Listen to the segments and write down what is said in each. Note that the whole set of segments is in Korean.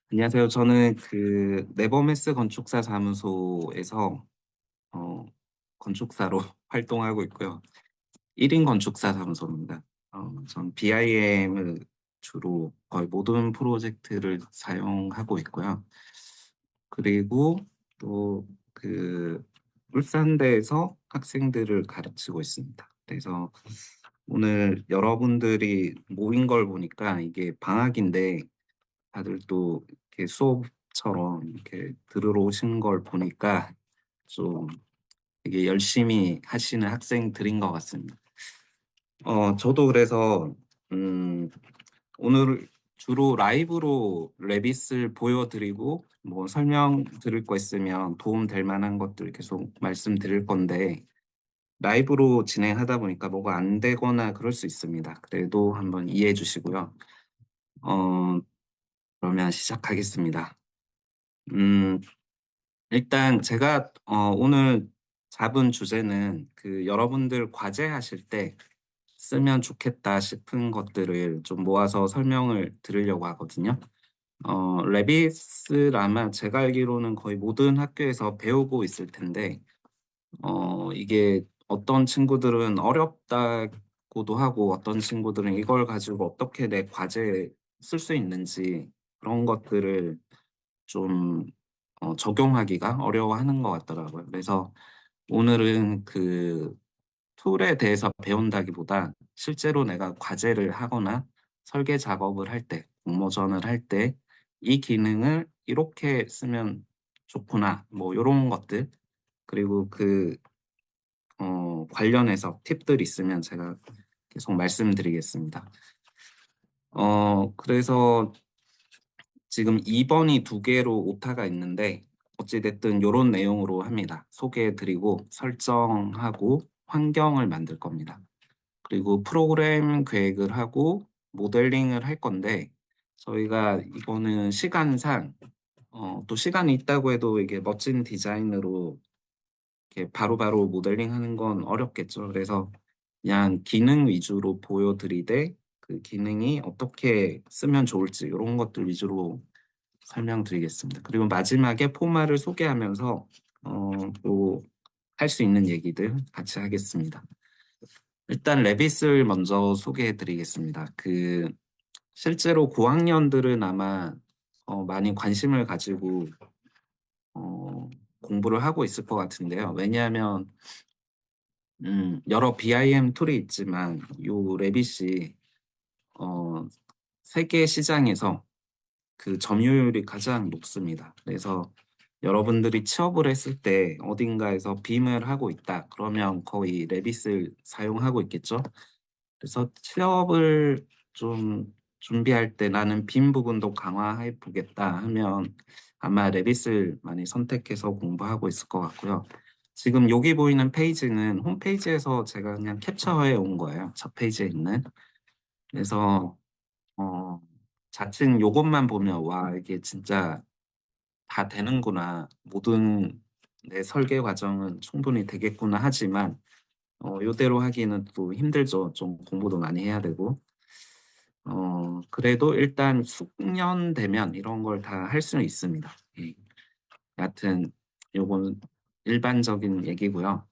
안녕하세요. 저는 그 네버메스 건축사 사무소에서 어 건축사로 활동하고 있고요. 1인 건축사 사무소입니다. 전 BIM을 주로 거의 모든 프로젝트를 사용하고 있고요. 그리고 또 그 울산대에서 학생들을 가르치고 있습니다. 그래서 오늘 여러분들이 모인 걸 보니까 이게 방학인데 다들 또 이렇게 수업처럼 이렇게 들으러 오신 걸 보니까 좀 되게 열심히 하시는 학생들인 것 같습니다. 저도 그래서 음 오늘 주로 라이브로 레빗을 보여드리고 뭐 설명 드릴 거 있으면 도움 될 만한 것들 계속 말씀드릴 건데, 라이브로 진행하다 보니까 뭐가 안 되거나 그럴 수 있습니다. 그래도 한번 이해해 주시고요. 어 그러면 시작하겠습니다. 음 일단 제가 오늘 잡은 주제는 그 여러분들 과제하실 때 쓰면 좋겠다 싶은 것들을 좀 모아서 설명을 드리려고 하거든요. 레빗을 아마 제가 알기로는 거의 모든 학교에서 배우고 있을 텐데, 이게 어떤 친구들은 어렵다고도 하고 어떤 친구들은 이걸 가지고 어떻게 내 과제에 쓸 수 있는지 그런 것들을 좀 적용하기가 어려워하는 것 같더라고요. 그래서 오늘은 그 툴에 대해서 배운다기보다 실제로 내가 과제를 하거나 설계 작업을 할 때, 공모전을 할 때 '이 기능을 이렇게 쓰면 좋구나.' 뭐 요런 것들, 그리고 그 관련해서 팁들 있으면 제가 계속 말씀드리겠습니다. 그래서 지금 2 번이 2 개로 오타가 있는데 어찌 됐든 요런 내용으로 합니다. 소개해 드리고 설정하고 환경을 만들 겁니다. 그리고 프로그램 계획을 하고 모델링을 할 건데, 저희가 이거는 시간상 또 시간이 있다고 해도 이게 멋진 디자인으로 이렇게 바로바로 모델링하는 건 어렵겠죠. 그래서 그냥 기능 위주로 보여 드리되 그 기능이 어떻게 쓰면 좋을지 요런 것들 위주로 설명드리겠습니다. 그리고 마지막에 포마를 소개하면서 또 할 수 있는 얘기들 같이 하겠습니다. 일단 레빗을 먼저 소개해 드리겠습니다. 그 실제로 고학년들은 아마 많이 관심을 가지고 어 공부를 하고 있을 것 같은데요. 왜냐하면 여러 BIM 툴이 있지만 요 레빗이 어 세계 시장에서 그 점유율이 가장 높습니다. 그래서 여러분들이 취업을 했을 때 어딘가에서 빔을 하고 있다 그러면 거의 레빗을 사용하고 있겠죠. 그래서 취업을 좀 준비할 때 '나는 빔 부분도 강화해 보겠다.' 하면 아마 레빗을 많이 선택해서 공부하고 있을 것 같고요. 지금 여기 보이는 페이지는 홈페이지에서 제가 그냥 캡처해 온 거예요, 첫 페이지에 있는. 그래서 어 자칫 요것만 보면 '와 이게 진짜 다 되는구나. 모든 내 설계 과정은 충분히 되겠구나.' 하지만 요대로 하기는 또 힘들죠. 좀 공부도 많이 해야 되고. 그래도 일단 숙련되면 이런 걸 다 할 수는 있습니다. 예. 여하튼 요건 일반적인 얘기고요.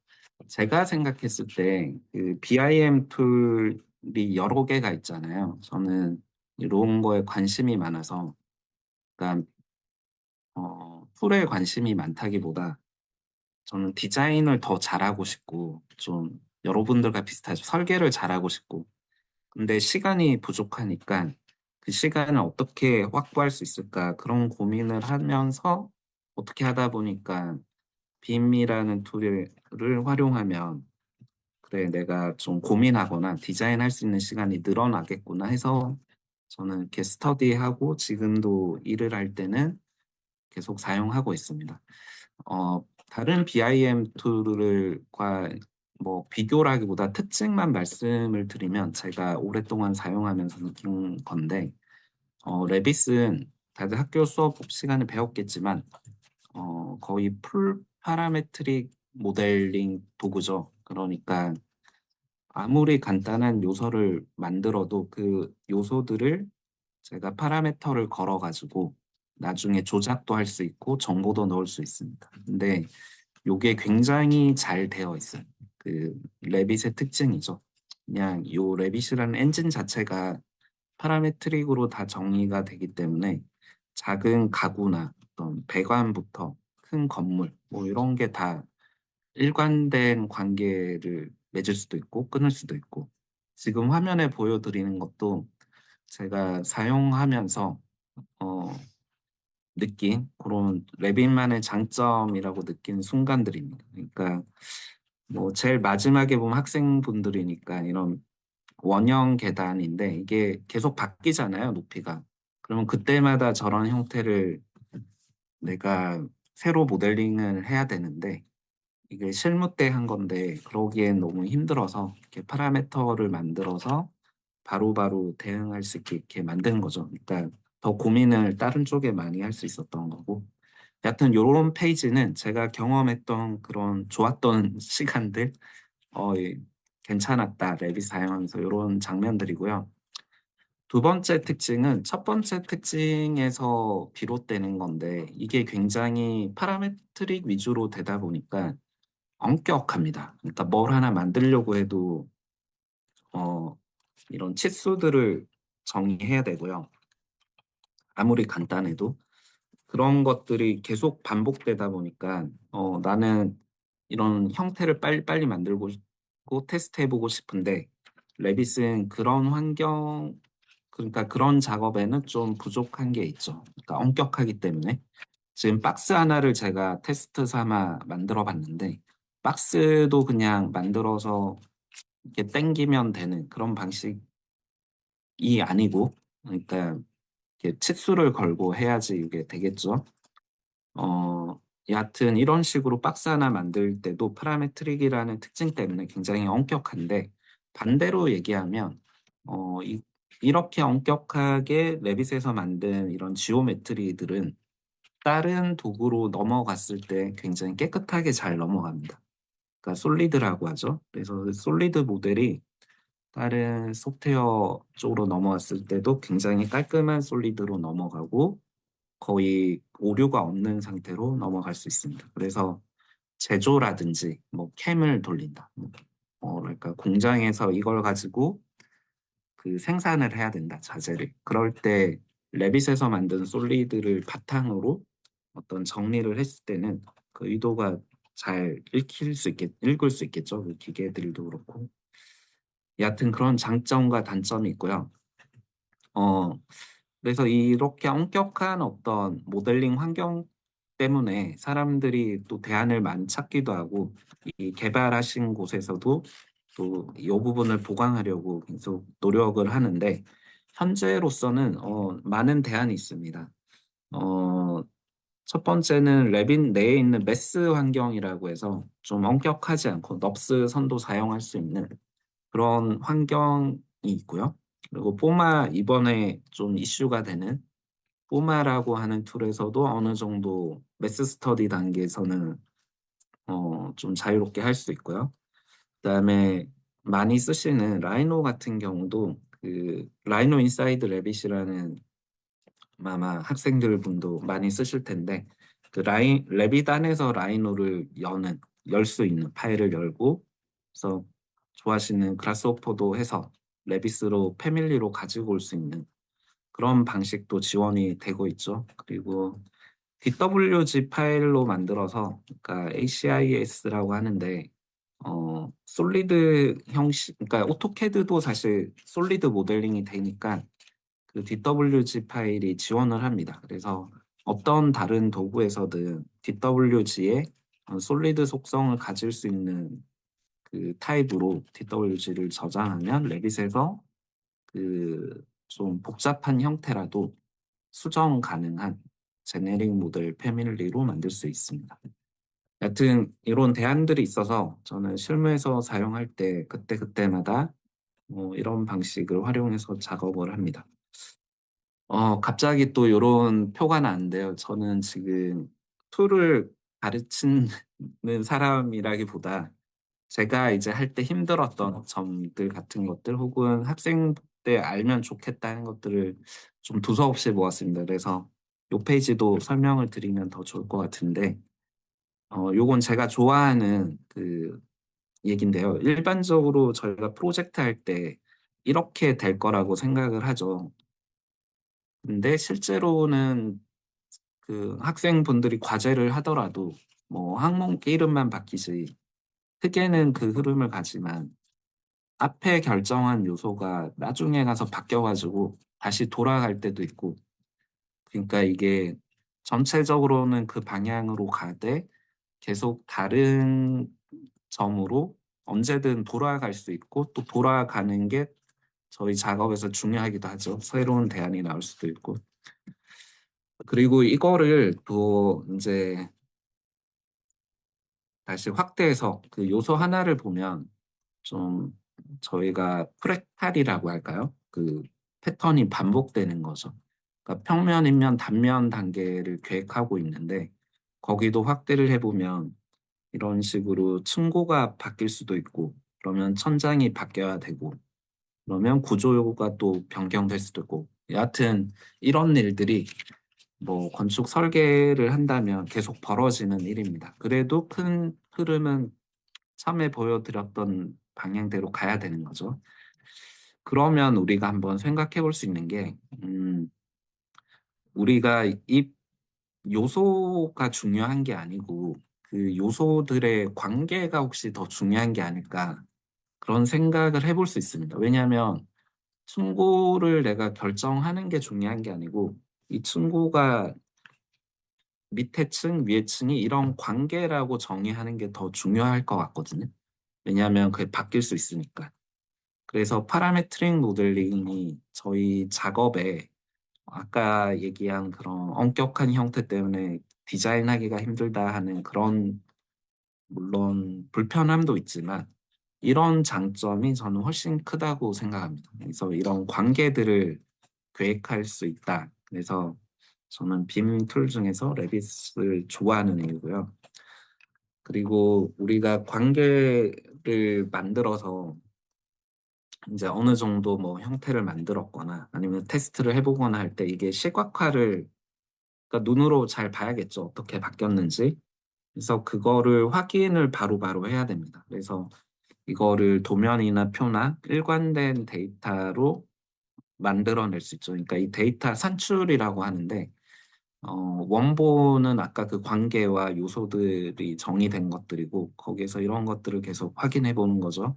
제가 생각했을 때 그 BIM 툴이 여러 개가 있잖아요. 저는 이런 거에 관심이 많아서, 그러니까 툴에 관심이 많다기보다 저는 디자인을 더 잘하고 싶고 좀 여러분들과 비슷하죠. 설계를 잘하고 싶고. 근데 시간이 부족하니까 '그 시간을 어떻게 확보할 수 있을까?' 그런 고민을 하면서 어떻게 하다 보니까 빔이라는 툴을 활용하면 '그래 내가 좀 고민하거나 디자인할 수 있는 시간이 늘어나겠구나.' 해서 저는 이렇게 스터디하고 지금도 일을 할 때는 계속 사용하고 있습니다. 다른 BIM 툴을 과 뭐 비교라기보다 특징만 말씀을 드리면 제가 오랫동안 사용하면서 느낀 건데, 레빗은 다들 학교 수업 시간에 배웠겠지만 거의 풀 파라메트릭 모델링 도구죠. 그러니까 아무리 간단한 요소를 만들어도 그 요소들을 제가 파라미터를 걸어 가지고 나중에 조작도 할 수 있고 정보도 넣을 수 있습니다. 근데 요게 굉장히 잘 되어 있어요. 그 레빗의 특징이죠. 그냥 요 레빗이라는 엔진 자체가 파라메트릭으로 다 정의가 되기 때문에 작은 가구나 어떤 배관부터 큰 건물 뭐 이런 게 다 일관된 관계를 맺을 수도 있고 끊을 수도 있고, 지금 화면에 보여드리는 것도 제가 사용하면서 어 느낀 그런 레빗만의 장점이라고 느낀 순간들입니다. 그러니까 뭐 제일 마지막에 보면 학생분들이니까 이런 원형 계단인데 이게 계속 바뀌잖아요, 높이가. 그러면 그때마다 저런 형태를 내가 새로 모델링을 해야 되는데 이게 실무 때 한 건데 그러기엔 너무 힘들어서 이렇게 파라미터를 만들어서 바로바로 대응할 수 있게 이렇게 만든 거죠. 그러니까 더 고민을 다른 쪽에 많이 할 수 있었던 거고. 여하튼 요런 페이지는 제가 경험했던 그런 좋았던 시간들, 이 괜찮았다 레빗 사용하면서 요런 장면들이고요. 두 번째 특징은 첫 번째 특징에서 비롯되는 건데 이게 굉장히 파라메트릭 위주로 되다 보니까 엄격합니다. 그러니까 뭘 하나 만들려고 해도 어 이런 치수들을 정의해야 되고요. 아무리 간단해도 그런 것들이 계속 반복되다 보니까 나는 이런 형태를 빨리빨리 만들고 싶고 테스트해 보고 싶은데 레빗은 그런 환경, 그러니까 그런 작업에는 좀 부족한 게 있죠. 그러니까 엄격하기 때문에. 지금 박스 하나를 제가 테스트 삼아 만들어 봤는데 박스도 그냥 만들어서 이렇게 당기면 되는 그런 방식이 아니고, 그러니까 이렇게 치수를 걸고 해야지 이게 되겠죠. 여하튼 이런 식으로 박스 하나 만들 때도 파라메트릭이라는 특징 때문에 굉장히 엄격한데, 반대로 얘기하면 이렇게 엄격하게 레빗에서 만든 이런 지오메트리들은 다른 도구로 넘어갔을 때 굉장히 깨끗하게 잘 넘어갑니다. 그러니까 솔리드라고 하죠. 그래서 그 솔리드 모델이 다른 소프트웨어 쪽으로 넘어갔을 때도 굉장히 깔끔한 솔리드로 넘어가고 거의 오류가 없는 상태로 넘어갈 수 있습니다. 그래서 제조라든지 뭐 캠을 돌린다. 그러니까 공장에서 이걸 가지고 그 생산을 해야 된다, 자재를. 그럴 때 레빗에서 만든 솔리드를 바탕으로 어떤 정리를 했을 때는 그 의도가 잘 읽을 수 있겠죠. 그 기계들도 그렇고. 여하튼 그런 장점과 단점이 있고요. 어, 그래서 이렇게 엄격한 어떤 모델링 환경 때문에 사람들이 또 대안을 많이 찾기도 하고 이 개발하신 곳에서도 또 이 부분을 보강하려고 계속 노력을 하는데 현재로서는 많은 대안이 있습니다. 어, 첫 번째는 레빗 내에 있는 메스 환경이라고 해서 좀 엄격하지 않고 넙스 선도 사용할 수 있는 그런 환경이 있고요. 그리고 포마, 이번에 좀 이슈가 되는 포마라고 하는 툴에서도 어느 정도 메스 스터디 단계에서는 좀 자유롭게 할 수 있고요. 그다음에 많이 쓰시는 라이노 같은 경우도 그 라이노 인사이드 레빗이라는 아마 학생들 분도 많이 쓰실 텐데 그 레빗 안에서 라이노를 열 수 있는 파일을 열고 그래서 좋아하시는 그라스호퍼도 해서 레빗으로 패밀리로 가지고 올 수 있는 그런 방식도 지원이 되고 있죠. 그리고 DWG 파일로 만들어서 그러니까 ACIS라고 하는데 솔리드 형식, 그러니까 오토캐드도 사실 솔리드 모델링이 되니까 그 DWG 파일이 지원을 합니다. 그래서 어떤 다른 도구에서든 DWG의 솔리드 속성을 가질 수 있는 그 타입으로 DWG를 저장하면 레빗에서 그 좀 복잡한 형태라도 수정 가능한 제네릭 모델 패밀리로 만들 수 있습니다. 여튼 이런 대안들이 있어서 저는 실무에서 사용할 때 그때그때마다 이런 방식을 활용해서 작업을 합니다. 갑자기 또 요런 표가 나는데요. 저는 지금 툴을 가르치는 사람이라기보다 제가 이제 할 때 힘들었던 점들 같은 것들 혹은 학생 때 알면 좋겠다는 것들을 좀 두서없이 모았습니다. 그래서 요 페이지도 설명을 드리면 더 좋을 것 같은데, 요건 제가 좋아하는 그 얘긴데요. 일반적으로 저희가 프로젝트 할 때 이렇게 될 거라고 생각을 하죠. 근데 실제로는 그 학생분들이 과제를 하더라도 뭐 항목 이름만 바뀌지 크게는 그 흐름을 가지만 앞에 결정한 요소가 나중에 가서 바뀌어가지고 다시 돌아갈 때도 있고, 그러니까 이게 전체적으로는 그 방향으로 가되 계속 다른 점으로 언제든 돌아갈 수 있고, 또 돌아가는 게 저희 작업에서 중요하기도 하죠. 새로운 대안이 나올 수도 있고. 그리고 이거를 또 이제 다시 확대해서 그 요소 하나를 보면 좀 저희가 프랙탈이라고 할까요? 그 패턴이 반복되는 거죠. 그러니까 평면, 인면, 단면 단계를 계획하고 있는데 거기도 확대를 해보면 이런 식으로 층고가 바뀔 수도 있고, 그러면 천장이 바뀌어야 되고, 그러면 구조가 또 변경될 수도 있고, 여하튼 이런 일들이 뭐 건축 설계를 한다면 계속 벌어지는 일입니다. 그래도 큰 흐름은 처음에 보여드렸던 방향대로 가야 되는 거죠. 그러면 우리가 한번 생각해 볼 수 있는 게, 우리가 이 요소가 중요한 게 아니고 그 요소들의 관계가 혹시 더 중요한 게 아닐까, 그런 생각을 해볼 수 있습니다. 왜냐하면 층고를 내가 결정하는 게 중요한 게 아니고 이 층고가 밑에 층, 위에 층이 이런 관계라고 정의하는 게 더 중요할 것 같거든요. 왜냐하면 그게 바뀔 수 있으니까. 그래서 파라메트릭 모델링이 저희 작업에 아까 얘기한 그런 엄격한 형태 때문에 디자인하기가 힘들다 하는 그런, 물론 불편함도 있지만 이런 장점이 저는 훨씬 크다고 생각합니다. 그래서 이런 관계들을 계획할 수 있다. 그래서 저는 빔 툴 중에서 레빗을 좋아하는 이유고요. 그리고 우리가 관계를 만들어서 이제 어느 정도 뭐 형태를 만들었거나 아니면 테스트를 해보거나 할 때 이게 시각화를, 그러니까 눈으로 잘 봐야겠죠. 어떻게 바뀌었는지. 그래서 그거를 확인을 바로바로 해야 됩니다. 그래서 이거를 도면이나 표나 일관된 데이터로 만들어낼 수 있죠. 그러니까 이 데이터 산출이라고 하는데, 원본은 아까 그 관계와 요소들이 정의된 것들이고 거기에서 이런 것들을 계속 확인해 보는 거죠.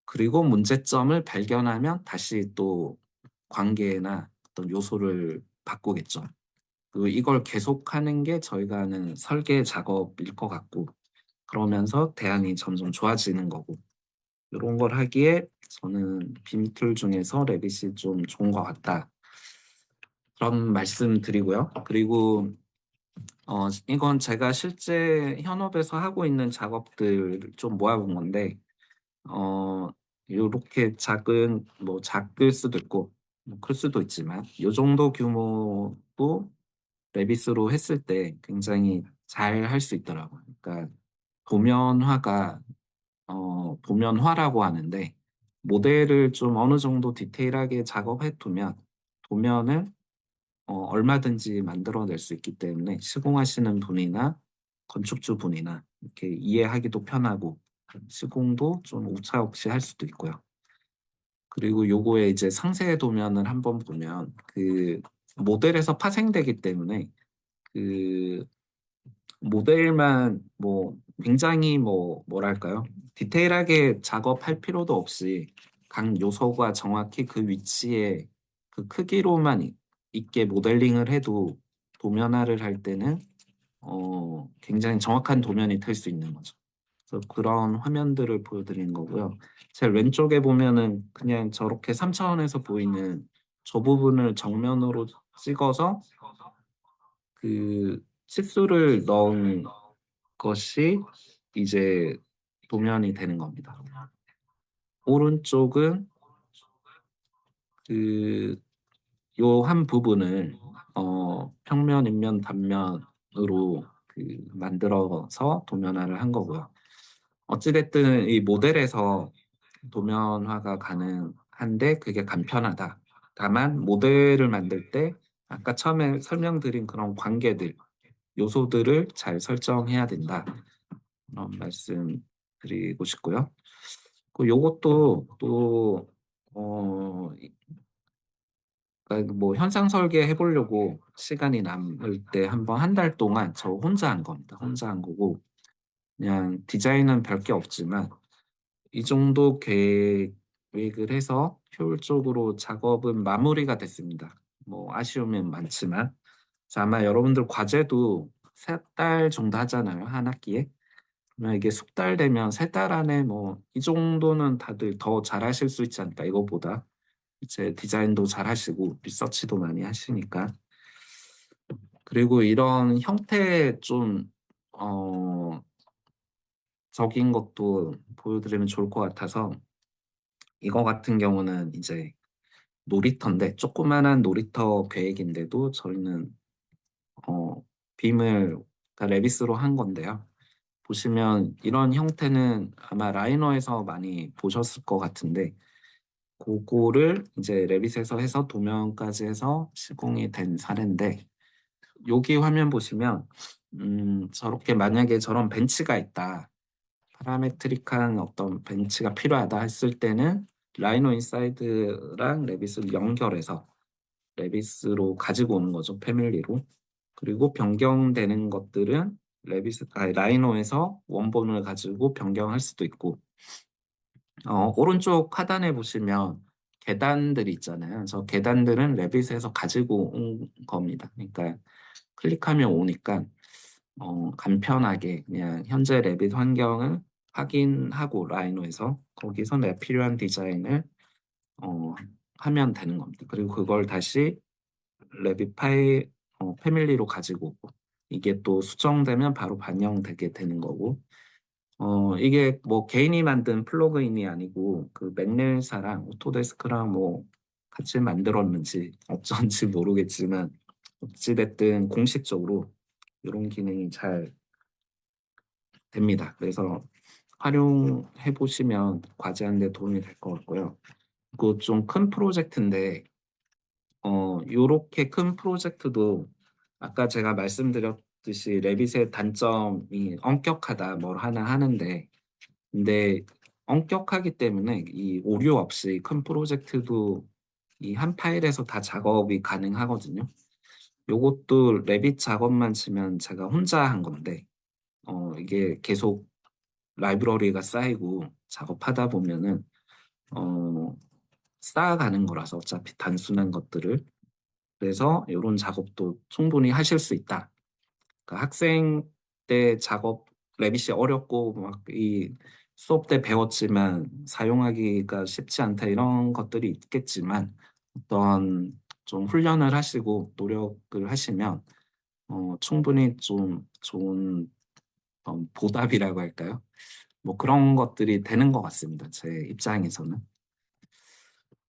그리고 문제점을 발견하면 다시 또 관계나 어떤 요소를 바꾸겠죠. 그리고 이걸 계속하는 게 저희가 하는 설계 작업일 것 같고, 그러면서 대안이 점점 좋아지는 거고, 이런 걸 하기에 저는 빔툴 중에서 레빗이 좀 좋은 것 같다. 그런 말씀 드리고요. 그리고 이건 제가 실제 현업에서 하고 있는 작업들 좀 모아본 건데, 요렇게 작은, 뭐 작을 수도 있고 뭐클 수도 있지만 요 정도 규모도 레빗으로 했을 때 굉장히 잘 할 수 있더라고요. 그러니까 도면화가, 도면화라고 하는데 모델을 좀 어느 정도 디테일하게 작업해 두면 도면을 얼마든지 만들어낼 수 있기 때문에 시공하시는 분이나 건축주 분이나 이렇게 이해하기도 편하고 시공도 좀 오차 없이 할 수도 있고요. 그리고 요거에 이제 상세 도면을 한번 보면 그 모델에서 파생되기 때문에 그 모델만 뭐 굉장히 뭐 뭐랄까요? 디테일하게 작업할 필요도 없이 각 요소가 정확히 그 위치에 그 크기로만 있게 모델링을 해도 도면화를 할 때는 굉장히 정확한 도면이 될 수 있는 거죠. 그래서 그런 화면들을 보여드리는 거고요. 제일 왼쪽에 보면은 그냥 저렇게 3차원에서 보이는 저 부분을 정면으로 찍어서 그 치수를 넣은 것이 이제 도면이 되는 겁니다. 오른쪽은 그 요 한 부분을 평면, 인면, 단면으로 그 만들어서 도면화를 한 거고요. 어찌됐든 이 모델에서 도면화가 가능한데 그게 간편하다. 다만 모델을 만들 때 아까 처음에 설명드린 그런 관계들, 요소들을 잘 설정해야 된다. 그런 말씀 드리고 싶고요. 요것도 또 이 그러니까 뭐 현상 설계해 보려고 시간이 남을 때 한번 한 달 동안 저 혼자 한 겁니다. 혼자 한 거고 그냥 디자인은 별게 없지만 이 정도 계획을 해서 효율적으로 작업은 마무리가 됐습니다. 뭐 아쉬움은 많지만. 그래서 아마 여러분들 과제도 3달 정도 하잖아요, 한 학기에. 그러면 이게 숙달되면 3달 안에 뭐 '이 정도는 다들 더 잘하실 수 있지 않을까, 이거보다.' 이제 디자인도 잘하시고 리서치도 많이 하시니까. 그리고 이런 형태 좀 어 적인 것도 보여드리면 좋을 것 같아서, 이거 같은 경우는 이제 놀이터인데 조그마한 놀이터 계획인데도 저희는 어 빔을, 그러니까 레빗으로 한 건데요. 보시면 이런 형태는 아마 라이너에서 많이 보셨을 것 같은데, 고거를 이제 레빗에서 해서 도면까지 해서 시공이 된 사례인데, 여기 화면 보시면 저렇게 만약에 저런 벤치가 있다, 파라메트릭한 어떤 벤치가 필요하다 했을 때는 라이노 인사이드랑 레빗을 연결해서 레빗으로 가지고 오는 거죠, 패밀리로. 그리고 변경되는 것들은 라이노에서 원본을 가지고 변경할 수도 있고, 오른쪽 하단에 보시면 계단들이 있잖아요. 저 계단들은 레빗에서 가지고 온 겁니다. 그러니까 클릭하면 오니까 간편하게 그냥 현재 레빗 환경을 확인하고 라이노에서 거기서 내 필요한 디자인을 어 하면 되는 겁니다. 그리고 그걸 다시 레빗 파일 패밀리로 가지고 오고, 이게 또 수정되면 바로 반영되게 되는 거고, 이게 뭐 개인이 만든 플러그인이 아니고 그 맥넬사랑 오토데스크랑 뭐 같이 만들었는지 어쩐지 모르겠지만 어찌 됐든 공식적으로 요런 기능이 잘 됩니다. 그래서 활용해 보시면 과제하는 데 도움이 될 것 같고요. 그 좀 큰 프로젝트인데 요렇게 큰 프로젝트도 아까 제가 말씀드렸듯이 레빗의 단점이 엄격하다, 뭘 하나 하는데, 근데 엄격하기 때문에 이 오류 없이 큰 프로젝트도 이 한 파일에서 다 작업이 가능하거든요. 요것도 레빗 작업만 치면 제가 혼자 한 건데 이게 계속 라이브러리가 쌓이고 작업하다 보면은 어 쌓아가는 거라서 어차피 단순한 것들을. 그래서 요런 작업도 충분히 하실 수 있다. 그러니까 학생 때 작업 레빗이 어렵고 막 이 수업 때 배웠지만 사용하기가 쉽지 않다, 이런 것들이 있겠지만 어떤 좀 훈련을 하시고 노력을 하시면 충분히 좀 좋은 보답이라고 할까요? 뭐 그런 것들이 되는 것 같습니다, 제 입장에서는.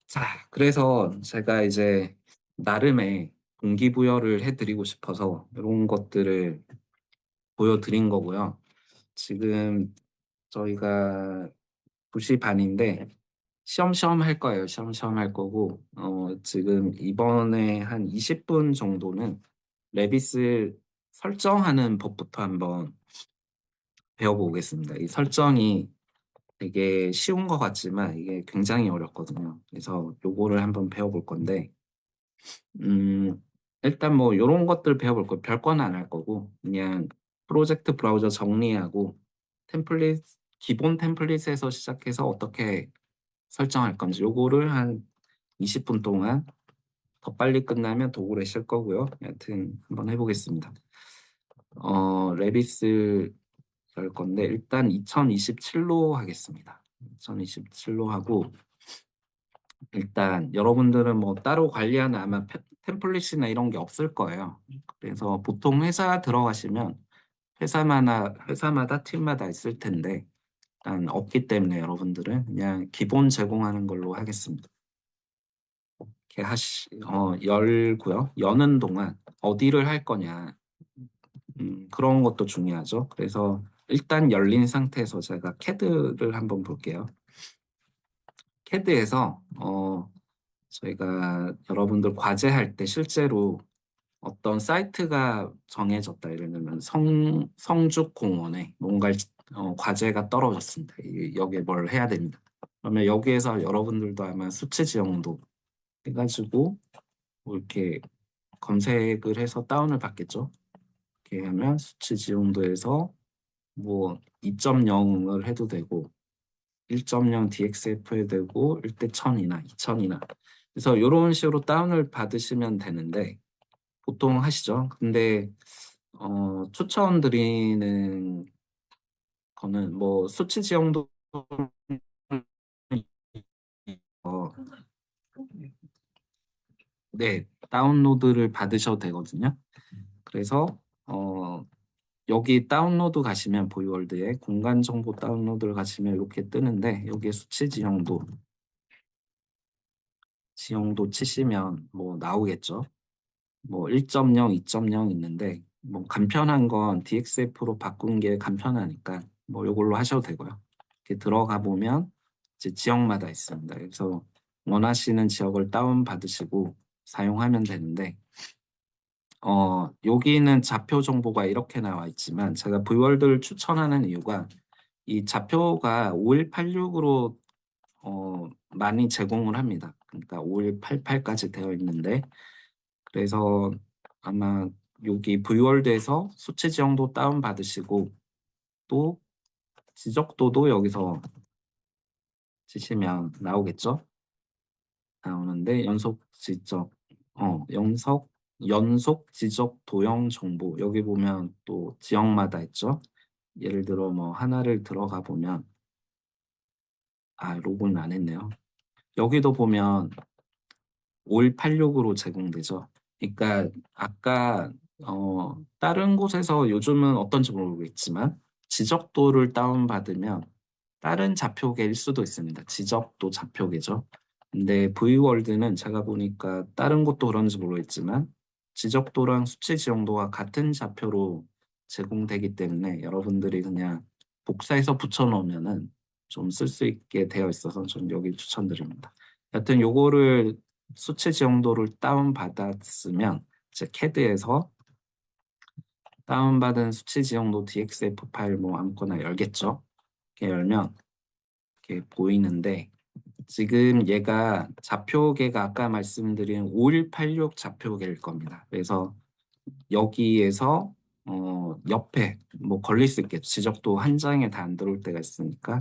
자, 그래서 제가 이제 나름의 동기부여를 해 드리고 싶어서 요런 것들을 보여드린 거고요. 지금 저희가 2시 반인데 시험시험 할 거예요. 시험시험 할 거고 지금 이번에 한 20분 정도는 레빗을 설정하는 법부터 한번 배워 보겠습니다. 이 설정이 되게 쉬운 것 같지만 이게 굉장히 어렵거든요. 그래서 요거를 한번 배워 볼 건데, 음 일단 뭐 요런 것들 배워볼 거예요. 별건 안 할 거고 그냥 프로젝트 브라우저 정리하고 템플릿, 기본 템플릿에서 시작해서 어떻게 설정할 건지 요거를 한 20분 동안, 더 빨리 끝나면 도구를 실 거고요. 여하튼 한번 해 보겠습니다. 레빗을 열 건데 일단 2027로 하겠습니다. 2027로 하고, 일단 여러분들은 뭐 따로 관리하는 아마 템플릿이나 이런 게 없을 거예요. 그래서 보통 회사 들어가시면 회사마다 팀마다 있을 텐데 일단 없기 때문에 여러분들은 그냥 기본 제공하는 걸로 하겠습니다. 이렇게 열고요. 여는 동안 어디를 할 거냐, 그런 것도 중요하죠. 그래서 일단 열린 상태에서 제가 캐드를 한번 볼게요. 캐드에서 저희가 여러분들 과제할 때 실제로 어떤 사이트가 정해졌다. 예를 들면 성죽공원에 뭔가 과제가 떨어졌습니다. 여기에 뭘 해야 됩니다. 그러면 여기에서 여러분들도 아마 수치 지형도 해가지고 뭐 이렇게 검색을 해서 다운을 받겠죠. 이렇게 하면 수치 지용도에서 뭐 2.0을 해도 되고 1.0 DXF 해도 되고 1대 1000이나 2000이나 그래서 이런 식으로 다운을 받으시면 되는데 보통 하시죠. 근데 추천드리는 거는 뭐 수치 지형도 어, 네, 다운로드를 받으셔도 되거든요. 그래서 어, 여기 다운로드 가시면 보이월드에 공간 정보 다운로드를 가시면 이렇게 뜨는데 여기에 수치 지형도 치시면 뭐 나오겠죠. 뭐 1.0, 2.0 있는데 뭐 간편한 건 DXF로 바꾼 게 간편하니까 뭐 이걸로 하셔도 되고요. 이렇게 들어가 보면 이제 지역마다 있습니다. 그래서 원하시는 지역을 다운 받으시고 사용하면 되는데 여기는 좌표 정보가 이렇게 나와 있지만 제가 브이월드를 추천하는 이유가 이 좌표가 5186으로 많이 제공을 합니다. 그러니까 5188까지 되어 있는데 그래서 아마 여기 브이월드에서 수치 지형도 다운 받으시고 또 지적도도 여기서 치시면 나오겠죠? 나오는데 연속 지적 도형 정보 여기 보면 또 지역마다 있죠. 예를 들어 뭐 하나를 들어가 보면 로그인 안 했네요. 여기도 보면 5186으로 제공되죠. 그러니까 아까 다른 곳에서 요즘은 어떤지 모르겠지만 지적도를 다운받으면 다른 좌표계일 수도 있습니다. 지적도 좌표계죠. 근데 V월드는 제가 보니까 다른 곳도 그런지 모르겠지만 지적도랑 수치 지정도가 같은 좌표로 제공되기 때문에 여러분들이 그냥 복사해서 붙여놓으면은 좀 쓸 수 있게 되어 있어서 전 여기 추천드립니다. 여튼 요거를 수치 지정도를 다운받았으면 이제 CAD에서 다운받은 수치 지정도 DXF 파일 뭐 아무거나 열겠죠. 이렇게 열면 이렇게 보이는데 지금 얘가 좌표계가 아까 말씀드린 5186 좌표계일 겁니다. 그래서 여기에서 옆에 뭐 걸릴 수 있겠죠. 지적도 한 장에 다 안 들어올 때가 있으니까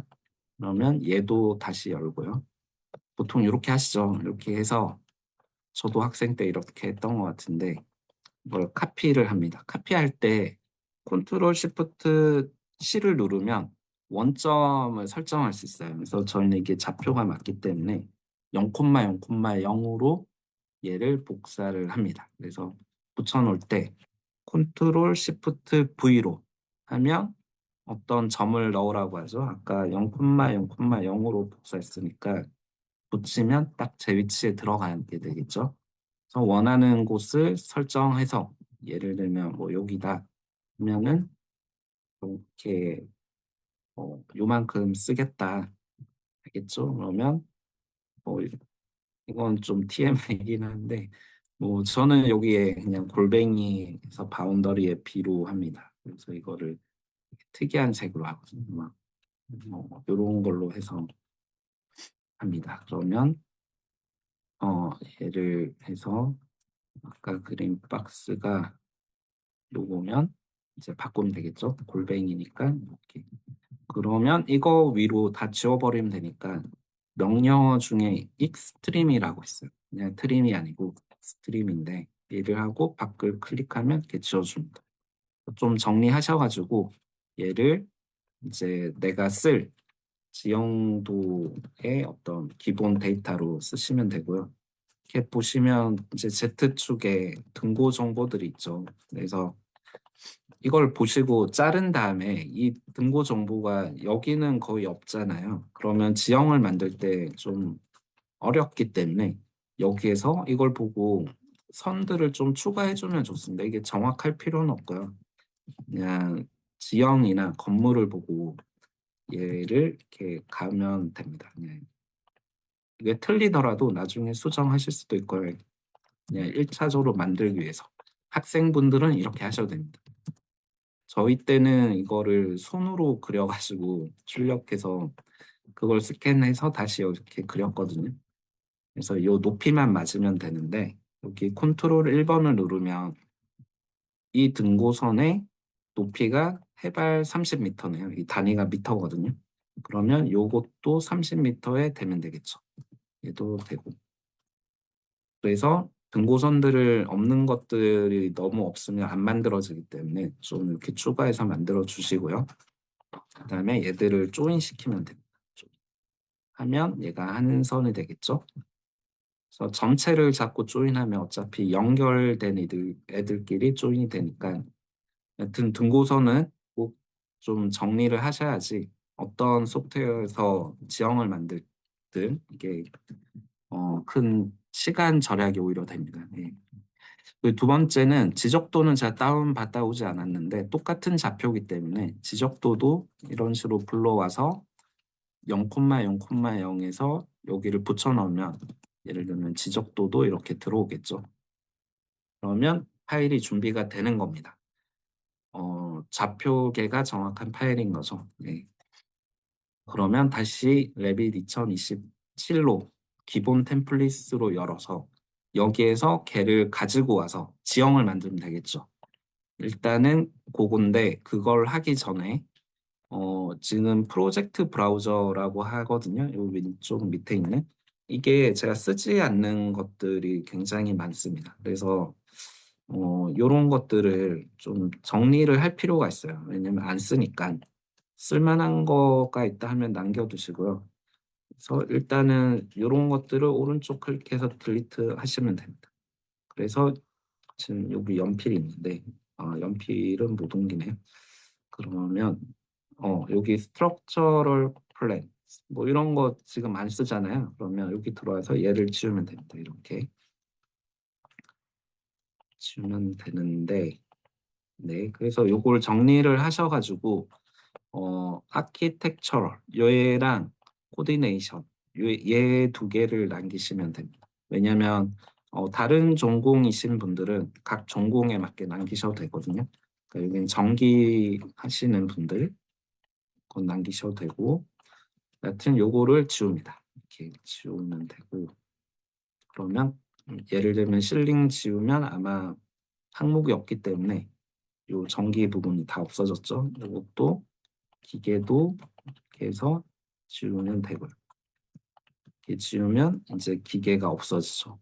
그러면 얘도 다시 열고요. 보통 이렇게 하시죠. 이렇게 해서 저도 학생 때 이렇게 했던 것 같은데 이걸 카피를 합니다. 카피할 때 컨트롤 시프트 C를 누르면 원점을 설정할 수 있어요. 그래서 저희는 이게 좌표가 맞기 때문에 0,0,0으로 얘를 복사를 합니다. 그래서 붙여놓을 때 컨트롤 시프트 V로 하면 어떤 점을 넣으라고 하죠. 아까 0,0,0으로 복사했으니까 붙이면 딱 제 위치에 들어가게 되겠죠. 그래서 원하는 곳을 설정해서 예를 들면 뭐 여기다 하면은 이렇게 요만큼 쓰겠다 알겠죠? 그러면 뭐 이건 좀 TMI이긴 한데 뭐 저는 여기에 그냥 골뱅이에서 바운더리에 B로 합니다. 그래서 이거를 특이한 색으로 하거든요. 막뭐 이런 걸로 해서 합니다. 그러면 얘를 해서 아까 그린 박스가 요거면 이제 바꾸면 되겠죠? 골뱅이니까 이렇게. 그러면 이거 위로 다 지워버리면 되니까 명령어 중에 익스트림이라고 있어요. 그냥 트림이 아니고 스트림인데 얘를 하고 밖을 클릭하면 이렇게 지워줍니다. 좀 정리하셔가지고 얘를 이제 내가 쓸 지형도의 어떤 기본 데이터로 쓰시면 되고요. 이렇게 보시면 이제 Z축에 등고 정보들이 있죠. 그래서 이걸 보시고 자른 다음에 이 등고 정보가 여기는 거의 없잖아요. 그러면 지형을 만들 때 좀 어렵기 때문에 여기에서 이걸 보고 선들을 좀 추가해주면 좋습니다. 이게 정확할 필요는 없고요. 그냥 지형이나 건물을 보고 얘를 이렇게 가면 됩니다. 그냥 이게 틀리더라도 나중에 수정하실 수도 있고요. 그냥 1차적으로 만들기 위해서. 학생분들은 이렇게 하셔도 됩니다. 저희 때는 이거를 손으로 그려 가지고 출력해서 그걸 스캔해서 다시 이렇게 그렸거든요. 그래서 요 높이만 맞으면 되는데 여기 컨트롤 1 번을 누르면 이 등고선의 높이가 해발 30 미터네요. 이 단위가 미터거든요. 그러면 요것도 30 미터에 되면 되겠죠. 얘도 되고. 그래서 등고선들을 없는 것들이 너무 없으면 안 만들어지기 때문에 좀 이렇게 추가해서 만들어 주시고요. 그다음에 얘들을 조인시키면 됩니다. 하면 얘가 한 선이 되겠죠. 그래서 전체를 자꾸 조인하면 어차피 연결된 애들끼리 조인이 되니까 여튼 등고선은 꼭 좀 정리를 하셔야지 어떤 소프트웨어에서 지형을 만들든 이게 큰 시간 절약이 오히려 됩니다. 예. 그 두 번째는 지적도는 제가 다운 받아 오지 않았는데 똑같은 좌표이기 때문에 지적도도 이런 식으로 불러와서 0,0,0에서 여기를 붙여 넣으면 예를 들면 지적도도 이렇게 들어오겠죠. 그러면 파일이 준비가 되는 겁니다. 좌표계가 정확한 파일인 거죠. 네. 그러면 다시 레빗 2027로 기본 템플릿으로 열어서 여기에서 걔를 가지고 와서 지형을 만들면 되겠죠. 일단은 고건데 그걸 하기 전에 지금 프로젝트 브라우저라고 하거든요. 요 왼쪽 밑에 있는. 이게 제가 쓰지 않는 것들이 굉장히 많습니다. 그래서 요런 것들을 좀 정리를 할 필요가 있어요. 왜냐면 안 쓰니까. 쓸만한 거가 있다 하면 남겨 두시고요. 그래서 일단은 요런 것들을 오른쪽 클릭해서 딜리트 하시면 됩니다. 그래서 지금 여기 연필이 있는데 연필은 못 옮기네요. 그러면 여기 스트럭처럴 플랜 뭐 이런 거 지금 안 쓰잖아요. 그러면 여기 들어와서 얘를 지우면 됩니다. 이렇게 지우면 되는데 네 그래서 요걸 정리를 하셔 가지고 아키텍처럴 얘랑 코디네이션 얘 두 개를 남기시면 됩니다. 왜냐면 다른 전공이신 분들은 각 전공에 맞게 남기셔도 되거든요. 그러니까 여기는 전기 하시는 분들 그건 남기셔도 되고 여하튼 요거를 지웁니다. 이렇게 지우면 되고 그러면 예를 들면 실링 지우면 아마 항목이 없기 때문에 요 전기 부분이 다 없어졌죠. 요것도 기계도 이렇게 해서 지우면 되고요. 이렇게 지우면 이제 기계가 없어지죠.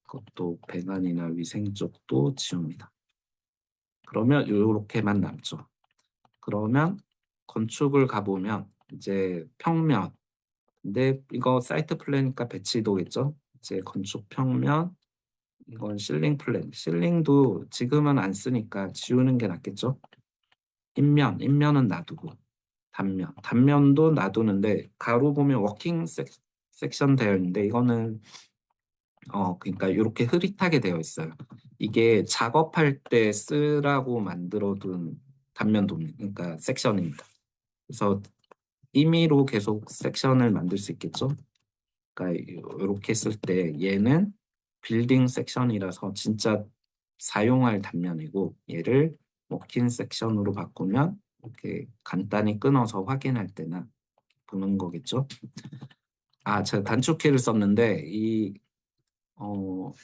그것도 배관이나 위생 쪽도 지웁니다. 그러면 요렇게만 남죠. 그러면 건축을 가보면 이제 평면 근데 이거 사이트 플랜이니까 배치도겠죠. 이제 건축 평면 이건 실링 플랜. 실링도 지금은 안 쓰니까 지우는 게 낫겠죠. 인면은 놔두고 단면도 놔두는데 가로 보면 워킹 섹션 되어 있는데 이거는 그러니까 요렇게 흐릿하게 되어 있어요. 이게 작업할 때 쓰라고 만들어 둔 단면도입니다. 그러니까 섹션입니다. 그래서 임의로 계속 섹션을 만들 수 있겠죠. 그러니까 요렇게 쓸 때 얘는 빌딩 섹션이라서 진짜 사용할 단면이고 얘를 워킹 섹션으로 바꾸면 이렇게 간단히 끊어서 확인할 때나 보는 거겠죠. 제가 단축키를 썼는데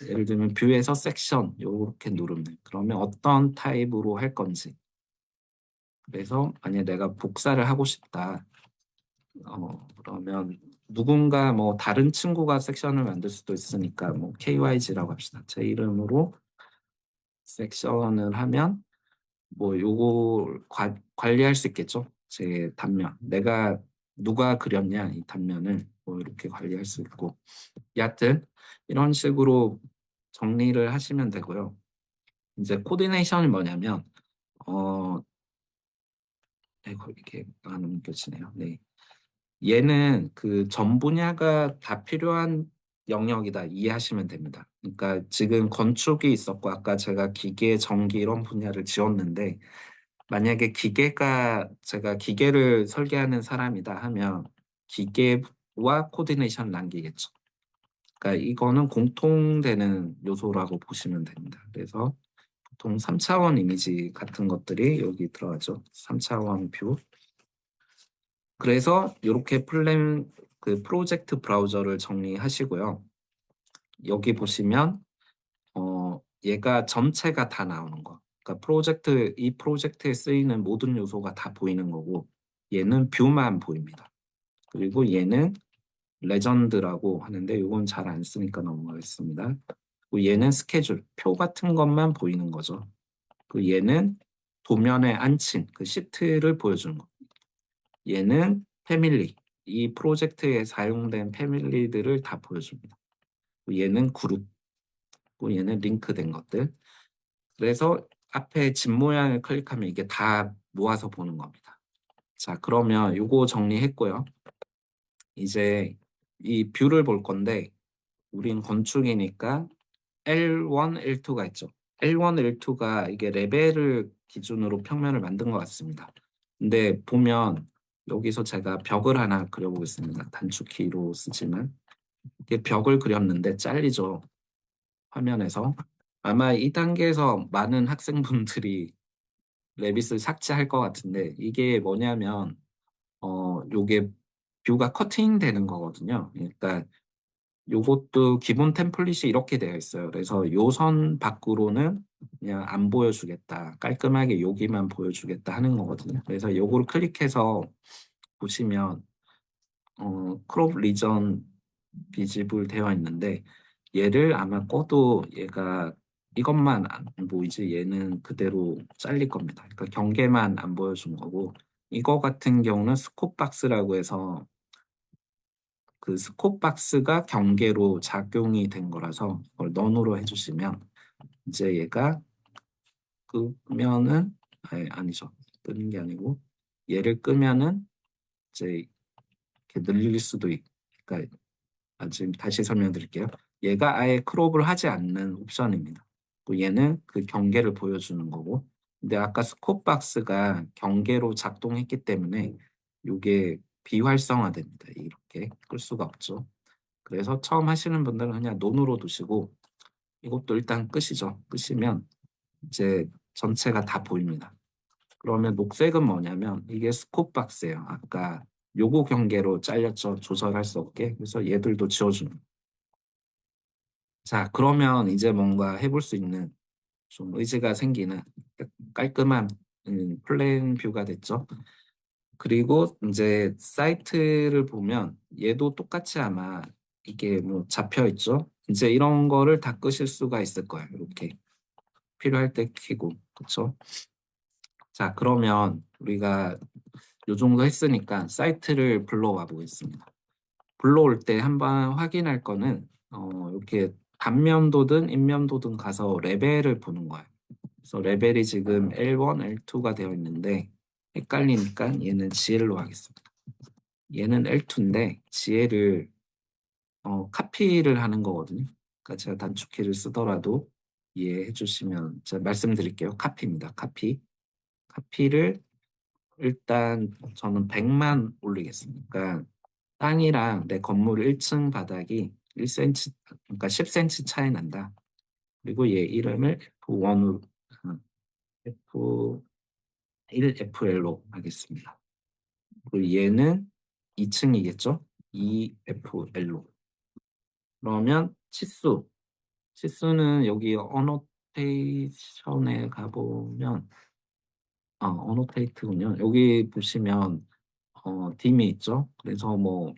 예를 들면 뷰에서 섹션 요렇게 누르면 그러면 어떤 타입으로 할 건지 그래서 만약에 내가 복사를 하고 싶다. 그러면 누군가 뭐 다른 친구가 섹션을 만들 수도 있으니까 뭐 KYG라고 합시다. 제 이름으로 섹션을 하면 뭐 요거 관리할 수 있겠죠. 제 단면. 내가 누가 그렸냐 이 단면을 뭐 이렇게 관리할 수 있고 여하튼 이런 식으로 정리를 하시면 되고요. 이제 코디네이션이 뭐냐면 어 아이고 이게 안 옮겨지네요. 네. 얘는 그 전 분야가 다 필요한 영역이다 이해하시면 됩니다. 그러니까 지금 건축이 있었고 아까 제가 기계, 전기 이런 분야를 지웠는데 만약에 제가 기계를 설계하는 사람이다 하면 기계와 코디네이션을 남기겠죠. 그러니까 이거는 공통되는 요소라고 보시면 됩니다. 그래서 보통 3차원 이미지 같은 것들이 여기 들어가죠. 3차원 뷰. 그래서 요렇게 그 프로젝트 브라우저를 정리하시고요. 여기 보시면 얘가 전체가 다 나오는 거. 그러니까 이 프로젝트에 쓰이는 모든 요소가 다 보이는 거고, 얘는 뷰만 보입니다. 그리고 얘는 레전드라고 하는데 이건 잘 안 쓰니까 넘어가겠습니다. 그리고 얘는 스케줄, 표 같은 것만 보이는 거죠. 그리고 얘는 도면에 앉힌 그 시트를 보여주는 거. 얘는 패밀리, 이 프로젝트에 사용된 패밀리들을 다 보여줍니다. 그리고 얘는 그룹, 그리고 얘는 링크된 것들. 그래서 앞에 집 모양을 클릭하면 이게 다 모아서 보는 겁니다. 자, 그러면 요거 정리했고요. 이제 이 뷰를 볼 건데 우린 건축이니까 L1, L2가 있죠. L1, L2가 이게 레벨을 기준으로 평면을 만든 것 같습니다. 근데 보면 여기서 제가 벽을 하나 그려보겠습니다. 단축키로 쓰지만 이게 벽을 그렸는데 잘리죠. 화면에서. 아마 이 단계에서 많은 학생분들이 레빗을 삭제할 것 같은데 이게 뭐냐면 요게 뷰가 커팅 되는 거거든요. 그러니까 요것도 기본 템플릿이 이렇게 되어 있어요. 그래서 요 선 밖으로는 그냥 안 보여주겠다. 깔끔하게 여기만 보여주겠다 하는 거거든요. 그래서 요거를 클릭해서 보시면 크롭 리전 비지블 되어 있는데 얘를 아마 꺼도 얘가 이것만 안 보이지 얘는 그대로 잘릴 겁니다. 그러니까 경계만 안 보여준 거고 이거 같은 경우는 스콥 박스라고 해서 그 스콥 박스가 경계로 작용이 된 거라서 그걸 넌으로 해주시면 이제 얘가 끄면은 아니죠. 끄는 게 아니고 얘를 끄면은 이제 이렇게 늘릴 수도 있. 그러니까 지금 다시 설명드릴게요. 얘가 아예 크롭을 하지 않는 옵션입니다. 또 얘는 그 경계를 보여주는 거고. 근데 아까 스콥 박스가 경계로 작동했기 때문에 이게 비활성화됩니다. 이렇게 끌 수가 없죠. 그래서 처음 하시는 분들은 그냥 논으로 두시고 이것도 일단 끄시죠. 끄시면 이제 전체가 다 보입니다. 그러면 녹색은 뭐냐면 이게 스콥 박스예요. 아까 요거 경계로 잘렸죠. 조절할 수 없게. 그래서 얘들도 지워줍니다. 자, 그러면 이제 뭔가 해볼 수 있는 좀 의지가 생기는 깔끔한 플랜 뷰가 됐죠. 그리고 이제 사이트를 보면 얘도 똑같이 아마 이게 뭐 잡혀 있죠. 이제 이런 거를 다 끄실 수가 있을 거예요. 이렇게 필요할 때 켜고 그렇죠. 자, 그러면 우리가 요 정도 했으니까 사이트를 불러와 보겠습니다. 불러올 때 한번 확인할 거는 이렇게 단면도든 인면도든 가서 레벨을 보는 거예요. 그래서 레벨이 지금 L1, L2가 되어 있는데 헷갈리니까 얘는 GL로 하겠습니다. 얘는 L2인데 GL을 카피를 하는 거거든요. 그러니까 제가 단축키를 쓰더라도 이해해 주시면 제가 말씀드릴게요. 카피입니다. 카피. 카피를 일단 저는 100만 올리겠습니다. 그러니까 땅이랑 내 건물 1층 바닥이 1cm, 그러니까 10cm 차이 난다. 그리고 얘 이름을 F1으로, F1, FL로 하겠습니다. 그리고 얘는 2층이겠죠? 2FL로. 그러면 치수는 여기 어노테이션에 가보면, 어노테이트군요. 여기 보시면, dim이 있죠? 그래서 뭐,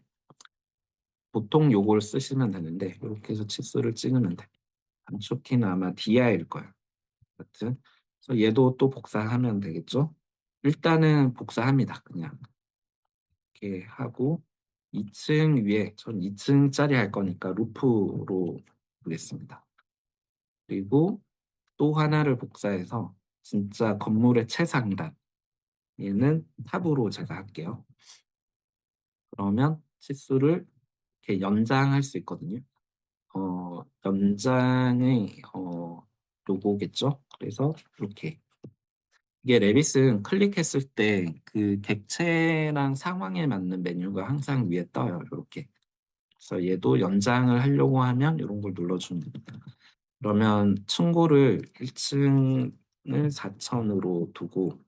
보통 요걸 쓰시면 되는데, 이렇게 해서 치수를 찍으면 돼. 단축키는 아마 DI일 거예요. 하여튼. 그래서 얘도 또 복사하면 되겠죠? 일단은 복사합니다. 그냥. 이렇게 하고, 2층 위에, 전 2층짜리 할 거니까 루프로 보겠습니다. 그리고 또 하나를 복사해서 진짜 건물의 최상단 얘는 탑으로 제가 할게요. 그러면 치수를 이렇게 연장할 수 있거든요. 연장의 요거겠죠. 그래서 이렇게 이게 레빗은 클릭했을 때 그 객체랑 상황에 맞는 메뉴가 항상 위에 떠요. 이렇게. 그래서 얘도 연장을 하려고 하면 이런 걸 눌러줍니다. 그러면 층고를 1층 4,000으로 두고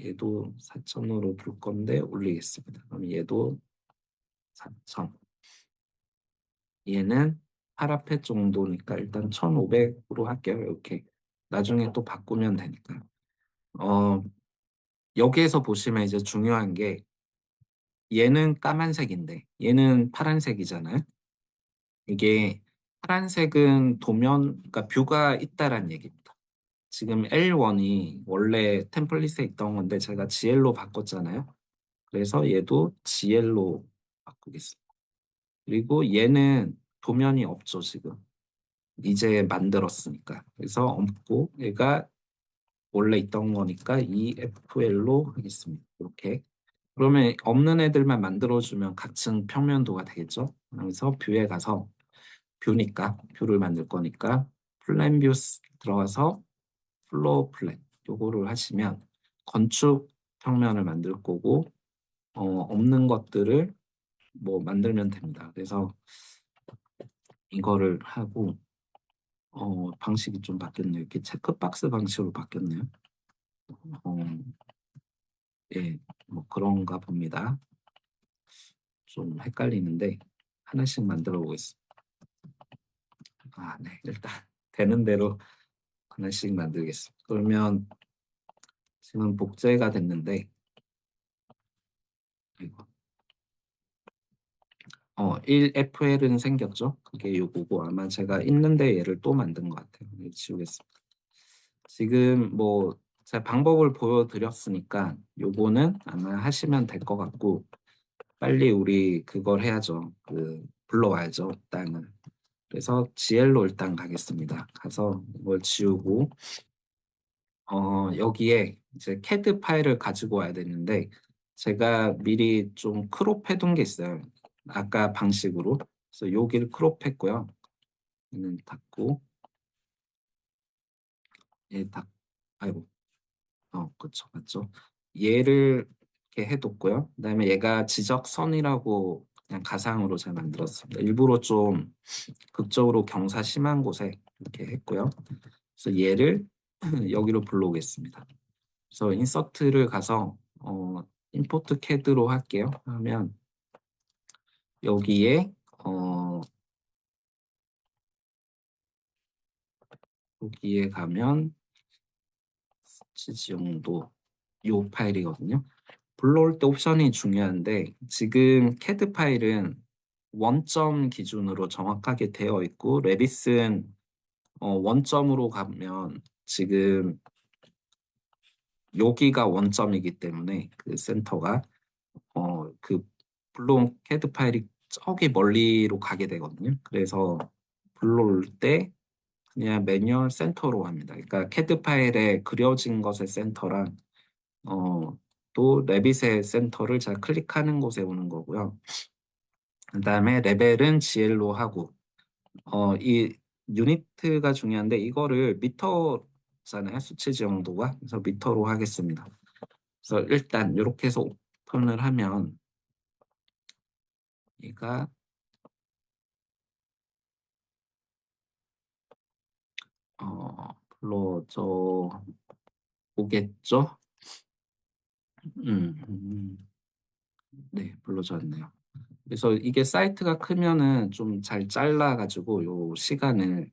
얘도 4,000으로 둘 건데 올리겠습니다. 그럼 얘도 4,000. 얘는 8합회 정도니까 일단 1,500으로 할게요. 이렇게 나중에 또 바꾸면 되니까. 어, 여기에서 보시면 이제 중요한 게 얘는 까만색인데 얘는 파란색이잖아요. 이게 파란색은 도면, 그러니까 뷰가 있다란 얘기입니다. 지금 L1이 원래 템플릿에 있던 건데 제가 GL로 바꿨잖아요. 그래서 얘도 GL로 바꾸겠습니다. 그리고 얘는 도면이 없죠, 지금. 이제 만들었으니까. 그래서 없고 얘가 원래 있던 거니까 EFL로 하겠습니다. 이렇게. 그러면 없는 애들만 만들어주면 각층 평면도가 되겠죠. 그래서 뷰에 가서 뷰니까 뷰를 만들 거니까 플랜 뷰 들어가서 플로어 플랜 요거를 하시면 건축 평면을 만들 거고 없는 것들을 뭐 만들면 됩니다. 그래서 이거를 하고 방식이 좀 바뀌었네요. 이렇게 체크박스 방식으로 바뀌었네요. 어, 예, 뭐 그런가 봅니다. 좀 헷갈리는데 하나씩 만들어 보겠습니다. 아, 네, 일단 되는 대로 하나씩 만들겠습니다. 그러면 지금 복제가 됐는데 이거 1FL은 생겼죠? 그게 요거고 아마 제가 있는데 얘를 또 만든 것 같아요. 이거 지우겠습니다. 지금 뭐 제가 방법을 보여드렸으니까 요거는 아마 하시면 될 것 같고 빨리 우리 그걸 해야죠. 불러와야죠, 땅을. 그래서 GL로 일단 가겠습니다. 가서 이걸 지우고 여기에 이제 CAD 파일을 가지고 와야 되는데 제가 미리 좀 크롭해 둔 게 있어요. 아까 방식으로. 그래서 여기를 크롭했고요. 얘는 닫고 얘 닫. 아이고. 그쵸, 맞죠. 얘를 이렇게 해뒀고요. 그다음에 얘가 지적선이라고 그냥 가상으로 잘 만들었습니다. 일부러 좀 극적으로 경사 심한 곳에 이렇게 했고요. 그래서 얘를 여기로 불러오겠습니다. 그래서 인서트를 가서 임포트 캐드로 할게요. 하면 여기에 어, 여기에 가면 지지용도 요 파일이거든요. 불러올 때 옵션이 중요한데 지금 캐드 파일은 원점 기준으로 정확하게 되어 있고 레빗은 원점으로 가면 지금 여기가 원점이기 때문에 그 센터가 그 불러온 캐드 파일이 저기 멀리로 가게 되거든요. 그래서 불러올 때 그냥 매뉴얼 센터로 합니다. 그러니까 캐드 파일에 그려진 것의 센터랑 또 레빗의 센터를 제가 클릭하는 곳에 오는 거고요. 그다음에 레벨은 GL로 하고 이 유니트가 중요한데 이거를 미터잖아요. 수치 지정도가. 그래서 미터로 하겠습니다. 그래서 일단 이렇게 해서 오픈을 하면 얘가 불러져 오겠죠? 네, 불러졌네요. 그래서 이게 사이트가 크면은 좀 잘 잘라가지고 요 시간을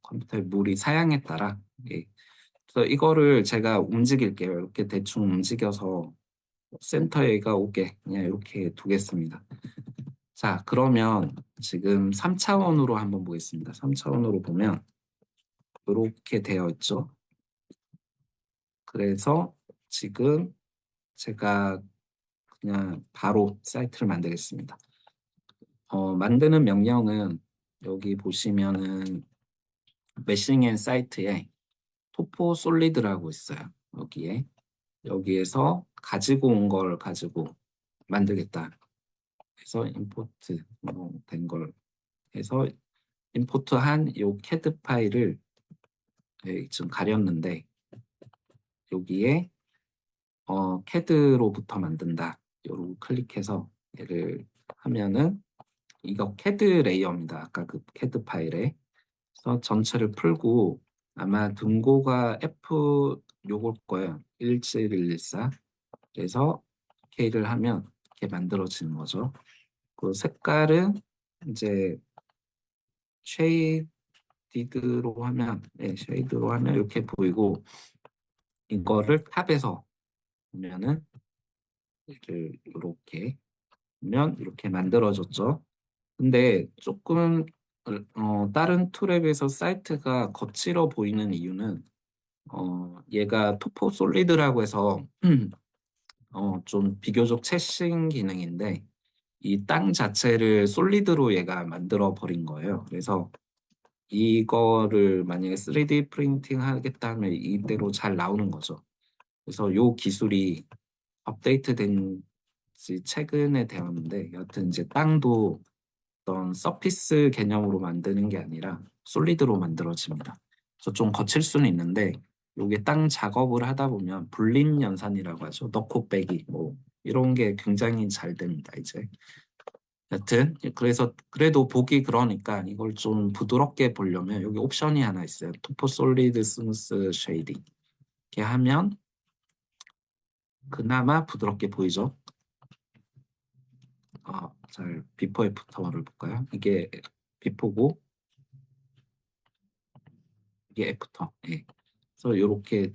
컴퓨터의 물이 사양에 따라 예. 그래서 이거를 제가 움직일게요. 이렇게 대충 움직여서 센터에가 오게 그냥 이렇게 두겠습니다. 자, 그러면 지금 3차원으로 한번 보겠습니다. 3차원으로 보면 이렇게 되어 있죠. 그래서 지금 제가 그냥 바로 사이트를 만들겠습니다. 만드는 명령은 여기 보시면은 메싱 앤 사이트에 토포 솔리드라고 있어요. 여기에서 가지고 온 걸 가지고 만들겠다. 그래서 임포트 된 걸 해서 임포트한 요 캐드 파일을 지금 가렸는데 여기에 캐드로부터 만든다. 요로 클릭해서 얘를 하면은 이거 캐드 레이어입니다. 아까 그 캐드 파일에. 그래서 전체를 풀고 아마 등고가 F 요걸 거예요. 17114. 그래서 K를 하면 이렇게 만들어지는 거죠. 그 색깔은 이제 쉐이디드로 하면, 네, 쉐이드로 하면 이렇게 보이고, 이거를 탑에서 보면은 이렇게 보면 이렇게 만들어졌죠. 근데 조금 다른 툴에 비해서 사이트가 거칠어 보이는 이유는 얘가 토포 솔리드라고 해서 좀 비교적 최신 기능인데 이 땅 자체를 솔리드로 얘가 만들어 버린 거예요. 그래서 이거를 만약에 3D 프린팅 하겠다 하면 이대로 잘 나오는 거죠. 그래서 요 기술이 업데이트된 지 최근에 되었는데 여하튼 이제 땅도 어떤 서피스 개념으로 만드는 게 아니라 솔리드로 만들어집니다. 그래서 좀 거칠 수는 있는데 요게 땅 작업을 하다 보면 불림 연산이라고 하죠. 넣고 빼기 뭐 이런 게 굉장히 잘 됩니다. 이제 여튼 그래서 그래도 보기 그러니까 이걸 좀 부드럽게 보려면 여기 옵션이 하나 있어요. 토포 솔리드 스무스 쉐이딩 이렇게 하면 그나마 부드럽게 보이죠. 잘 비포 애프터를 볼까요? 이게 비포고 이게 애프터. 예. 그래서 이렇게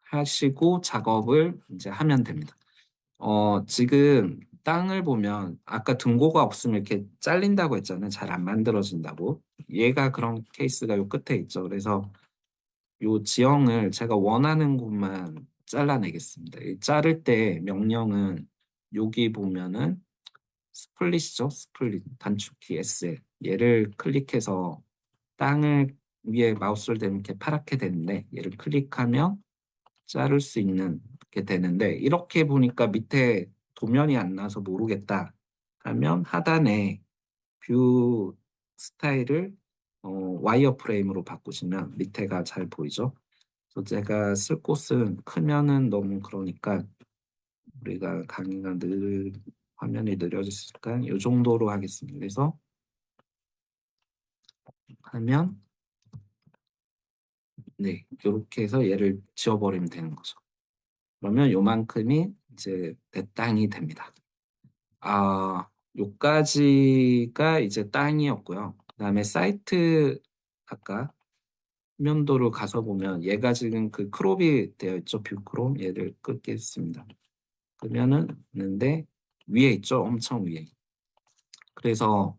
하시고 작업을 이제 하면 됩니다. 지금 땅을 보면 아까 등고가 없으면 이렇게 잘린다고 했잖아요. 잘 안 만들어진다고. 얘가 그런 케이스가 요 끝에 있죠. 그래서 요 지형을 제가 원하는 곳만 잘라내겠습니다. 이 자를 때 명령은 여기 보면은 스플릿이죠. 스플릿 단축키 S. 얘를 클릭해서 땅을 위에 마우스를 대면 이렇게 파랗게 되는데 얘를 클릭하면 자를 수 있는 게 되는데 이렇게 보니까 밑에 도면이 안 나서 모르겠다 하면 하단에 뷰 스타일을 와이어 프레임으로 바꾸시면 밑에가 잘 보이죠. 그래서 제가 쓸 곳은 크면은 너무 그러니까 우리가 강의가 화면이 느려졌으니까 이 정도로 하겠습니다. 그래서 하면 네 이렇게 해서 얘를 지워버리면 되는 거죠. 그러면 요만큼이 이제 내 땅이 됩니다. 요까지가 이제 땅이었고요. 그다음에 사이트 아까 화면도로 가서 보면 얘가 지금 그 크롭이 되어 있죠. 뷰 크롭 얘를 끄겠습니다. 그러면은 있는데 위에 있죠. 엄청 위에. 그래서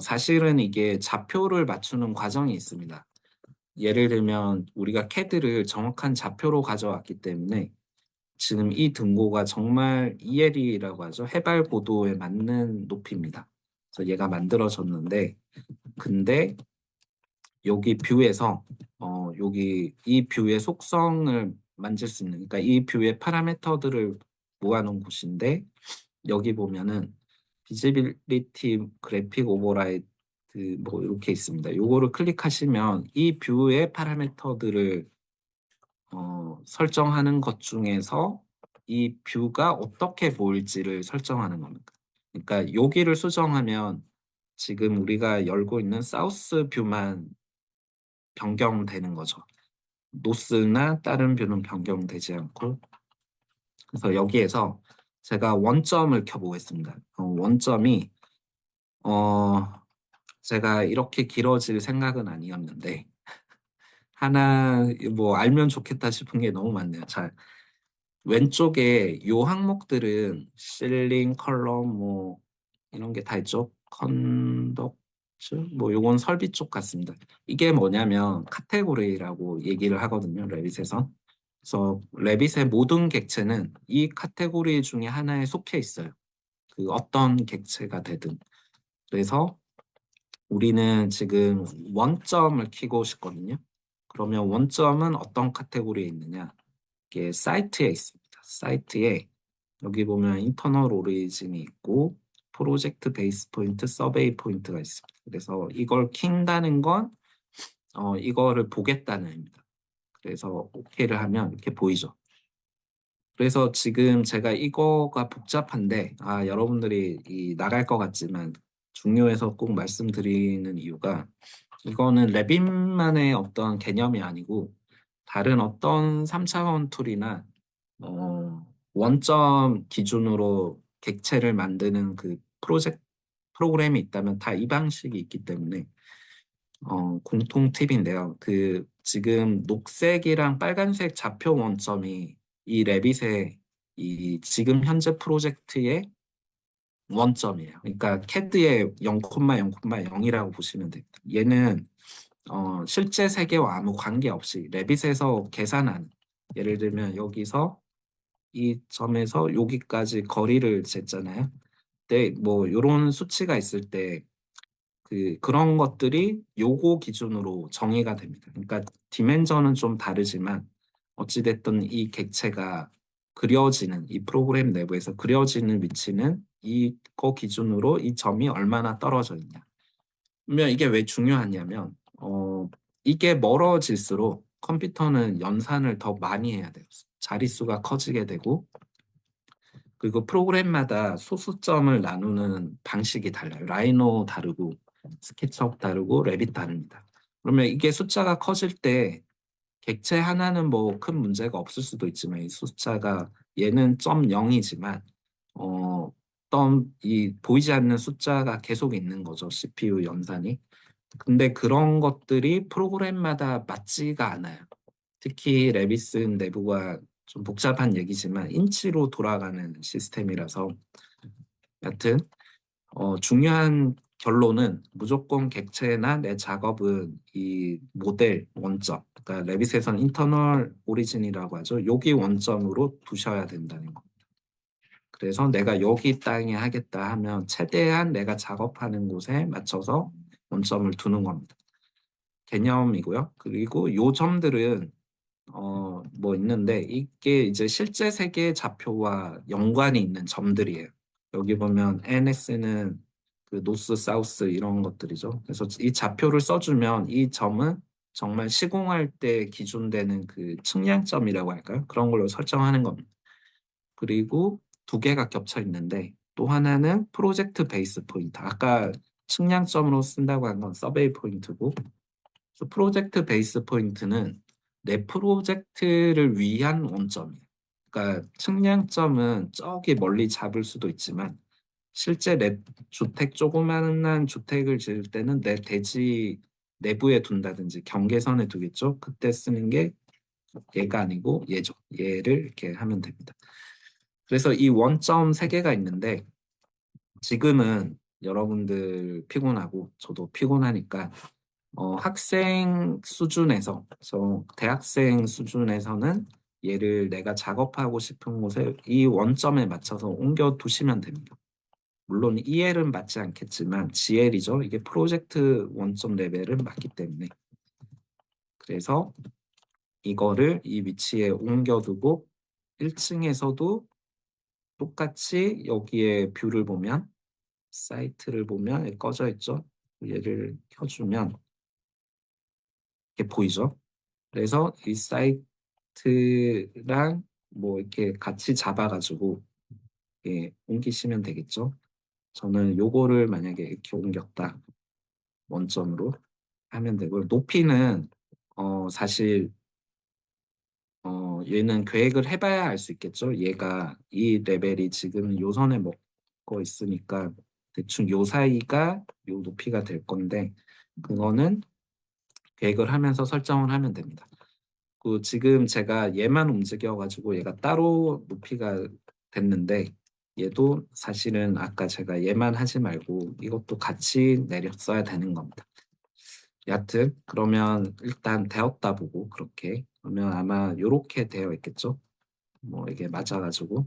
사실은 이게 좌표를 맞추는 과정이 있습니다. 예를 들면 우리가 캐드를 정확한 좌표로 가져왔기 때문에 지금 이 등고가 정말 EL이라고 하죠. 해발 고도에 맞는 높이입니다. 그래서 얘가 만들어졌는데 근데 여기 뷰에서 여기 이 뷰의 속성을 만질 수 있는 그러니까 이 뷰의 파라미터들을 모아놓은 곳인데 여기 보면은 비지빌리티 그래픽 오버라이드 뭐 이렇게 있습니다. 요거를 클릭하시면 이 뷰의 파라미터들을 설정하는 것 중에서 이 뷰가 어떻게 보일지를 설정하는 겁니다. 그러니까 여기를 수정하면 지금 우리가 열고 있는 사우스 뷰만 변경되는 거죠. 노스나 다른 뷰는 변경되지 않고 그래서 여기에서 제가 원점을 켜보겠습니다. 원점이 어, 제가 이렇게 길어질 생각은 아니었는데 하나 뭐 알면 좋겠다 싶은 게 너무 많네요. 잘 왼쪽에 요 항목들은 실링, 컬럼 뭐 이런 게 다 있죠. 컨덕츠 뭐 요건 설비 쪽 같습니다. 이게 뭐냐면 카테고리라고 얘기를 하거든요. 레빗에서. 그래서 레빗의 모든 객체는 이 카테고리 중에 하나에 속해 있어요. 그 어떤 객체가 되든. 그래서 우리는 지금 원점을 키고 싶거든요. 그러면 원점은 어떤 카테고리에 있느냐? 이게 사이트에 있습니다. 사이트에 여기 보면 인터널 오리진이 있고 프로젝트 베이스 포인트, 서베이 포인트가 있습니다. 그래서 이걸 킨다는 건 이거를 보겠다는 의미입니다. 그래서 OK를 하면 이렇게 보이죠. 그래서 지금 제가 이거가 복잡한데 여러분들이 나갈 것 같지만 중요해서 꼭 말씀드리는 이유가 이거는 레빗만의 어떤 개념이 아니고 다른 어떤 3차원 툴이나 원점 기준으로 객체를 만드는 그 프로그램이 있다면 다 이 방식이 있기 때문에 공통 팁인데요. 그 지금 녹색이랑 빨간색 좌표 원점이 이 레빗의 이 지금 현재 프로젝트의 원점이에요. 그러니까 CAD의 0,0,0이라고 보시면 됩니다. 얘는 실제 세계와 아무 관계없이 레빗에서 계산한 예를 들면 여기서 이 점에서 여기까지 거리를 쟀잖아요. 근데 뭐 이런 수치가 있을 때 그런 것들이 요거 기준으로 정의가 됩니다. 그러니까 디멘전은 좀 다르지만 어찌됐든 이 객체가 그려지는 이 프로그램 내부에서 그려지는 위치는 이거 기준으로 이 점이 얼마나 떨어져 있냐. 그러면 이게 왜 중요하냐면 이게 멀어질수록 컴퓨터는 연산을 더 많이 해야 돼요. 자릿수가 커지게 되고 그리고 프로그램마다 소수점을 나누는 방식이 달라요. 라이노 다르고 스케치업 다르고 레빗 다릅니다. 그러면 이게 숫자가 커질 때 객체 하나는 뭐 큰 문제가 없을 수도 있지만 이 숫자가 얘는 0.0이지만 이 보이지 않는 숫자가 계속 있는 거죠. CPU 연산이. 근데 그런 것들이 프로그램마다 맞지가 않아요. 특히 레빗은 내부가 좀 복잡한 얘기지만 인치로 돌아가는 시스템이라서 여튼 중요한 결론은 무조건 객체나 내 작업은 이 모델 원점, 그러니까 레빗에서는 인터널 오리진이라고 하죠. 여기 원점으로 두셔야 된다는 거. 그래서 내가 여기 땅에 하겠다 하면 최대한 내가 작업하는 곳에 맞춰서 원점을 두는 겁니다. 개념이고요. 그리고 요 점들은 뭐 있는데 이게 이제 실제 세계 좌표와 연관이 있는 점들이에요. 여기 보면 NS는 그 노스, 사우스 이런 것들이죠. 그래서 이 좌표를 써주면 이 점은 정말 시공할 때 기준되는 그 측량점이라고 할까요? 그런 걸로 설정하는 겁니다. 그리고 두 개가 겹쳐 있는데 또 하나는 프로젝트 베이스 포인트. 아까 측량점으로 쓴다고 한 건 서베이 포인트고 프로젝트 베이스 포인트는 내 프로젝트를 위한 원점이에요. 그러니까 측량점은 저기 멀리 잡을 수도 있지만 실제 내 주택 조그마한 주택을 지을 때는 내 대지 내부에 둔다든지 경계선에 두겠죠. 그때 쓰는 게 얘가 아니고 얘죠. 얘를 이렇게 하면 됩니다. 그래서 이 원점 세 개가 있는데 지금은 여러분들 피곤하고 저도 피곤하니까 학생 수준에서, 대학생 수준에서는 얘를 내가 작업하고 싶은 곳에 이 원점에 맞춰서 옮겨 두시면 됩니다. 물론 EL은 맞지 않겠지만 GL이죠. 이게 프로젝트 원점 레벨은 맞기 때문에. 그래서 이거를 이 위치에 옮겨두고 1층에서도 똑같이 여기에 뷰를 보면 사이트를 보면 꺼져 있죠. 얘를 켜주면 이렇게 보이죠. 그래서 이 사이트랑 뭐 이렇게 같이 잡아가지고 옮기시면 되겠죠. 저는 요거를 만약에 이렇게 옮겼다 원점으로 하면 되고 높이는 사실 얘는 계획을 해봐야 알 수 있겠죠. 얘가 이 레벨이 지금 요 선에 먹고 있으니까 대충 요 사이가 요 높이가 될 건데 그거는 계획을 하면서 설정을 하면 됩니다. 지금 제가 얘만 움직여가지고 얘가 따로 높이가 됐는데 얘도 사실은 아까 제가 얘만 하지 말고 이것도 같이 내렸어야 되는 겁니다. 여하튼 그러면 일단 되었다 보고 그렇게 그러면 아마 이렇게 되어 있겠죠. 뭐 이게 맞아가지고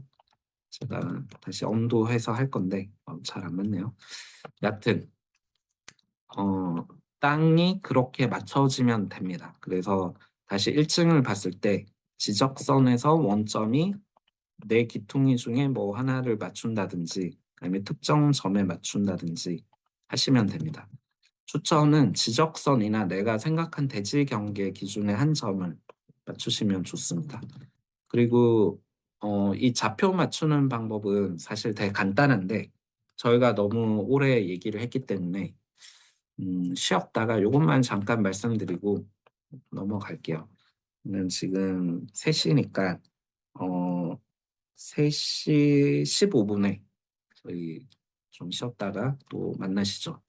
제가 다시 엄도해서 할 건데 잘 안 맞네요. 여하튼 어, 땅이 그렇게 맞춰지면 됩니다. 그래서 다시 1층을 봤을 때 지적선에서 원점이 내 기퉁이 중에 뭐 하나를 맞춘다든지 아니면 특정 점에 맞춘다든지 하시면 됩니다. 추천은 지적선이나 내가 생각한 대지 경계 기준의 한 점을 맞추시면 좋습니다. 그리고 이 좌표 맞추는 방법은 사실 되게 간단한데 저희가 너무 오래 얘기를 했기 때문에 쉬었다가 요것만 잠깐 말씀드리고 넘어갈게요. 지금 3 시니까 어 3시 15 분에 저희 좀 쉬었다가 또 만나시죠.